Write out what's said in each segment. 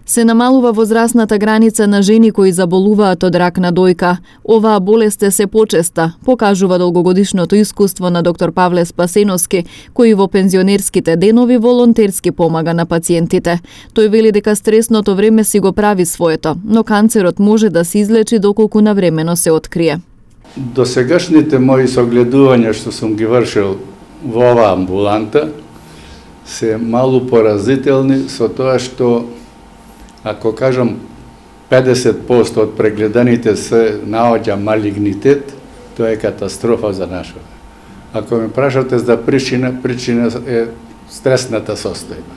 Се намалува возрастната граница на жени кои заболуваат од рак на дојка. Оваа болест е се почеста, покажува долгогодишното искуство на доктор Павле Спасеновски, кој во пензионерските денови волонтерски помага на пациентите. Тој вели дека стресното време си го прави своето, но канцерот може да се излечи доколку навремено се открие. До сегашните мои согледувања што сум ги вршил во оваа амбуланта се малку поразителни со тоа што, ако кажам, 50% од прегледаните се наоѓа малигнитет, тоа е катастрофа за нашата. Ако ме прашате за причина е стресната состојба,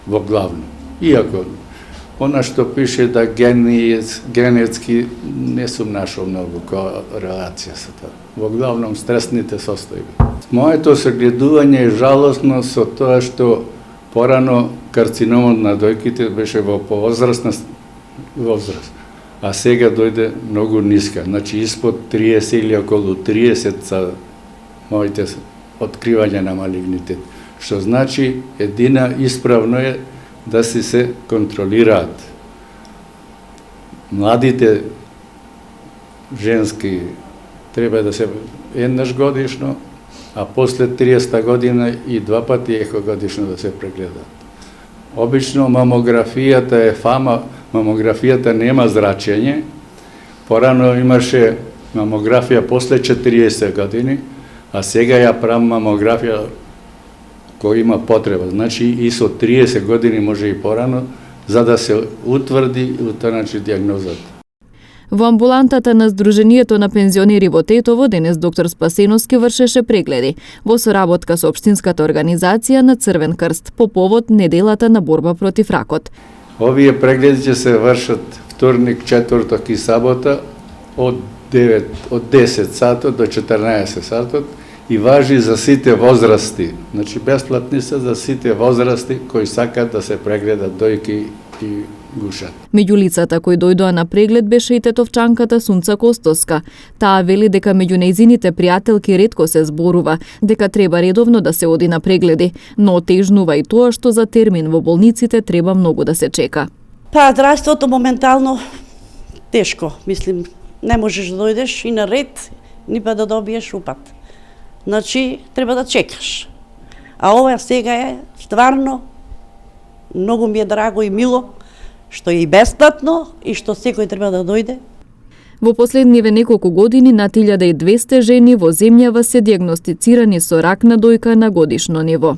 во главно. Иако, она што пише да генетски не сум нашол многу корелација со тоа. Во главном стресните состојби. Моето согледување е жалосно со тоа што порано карциномот на дојките беше во повозрастна возраст, а сега дојде многу ниска, значи испод 30 или околу 30 са моите откривања на малигнитет. Што значи едина исправно е да се контролираат. Младите женски треба да се еднаш годишно, а после 30 година и 2 пати екогодишно да се прегледаат. Обично мамографијата е фама, мамографијата нема зрачење. Порано имаше мамографија после 40 години, а сега ја правам мамографија кој има потреба. Значи и со 30 години може и порано, за да се утврди и утврди диагнозата. Во амбулантата на Сдруженијето на пензионери во Тетово денес доктор Спасеновски вршеше прегледи во соработка со општинската организација на Црвен крст по повод неделата на борба против ракот. Овие прегледи ќе се вршат вторник, четврток и сабота од 10 сатот до 14 сатот и важи за сите возрасти. Значи бесплатни се за сите возрасти кои сакаат да се прегледат дојки и гушат. Меѓу лицата кои дојдоа на преглед беше и тетовчанката Сунца Костоска. Таа вели дека меѓу нејзините пријателки ретко се зборува, дека треба редовно да се оди на прегледи, но отежнува и тоа што за термин во болниците треба многу да се чека. Па, здравството моментално тешко, мислим, не можеш да дојдеш и на ред, ни па да добиеш упат. Значи, треба да чекаш. А ова сега е стварно многу ми е драго и мило, што е и бесплатно и што секој треба да дојде. Во последниве неколку години над 1200 жени во земјава се дијагностицирани со рак на дојка на годишно ниво.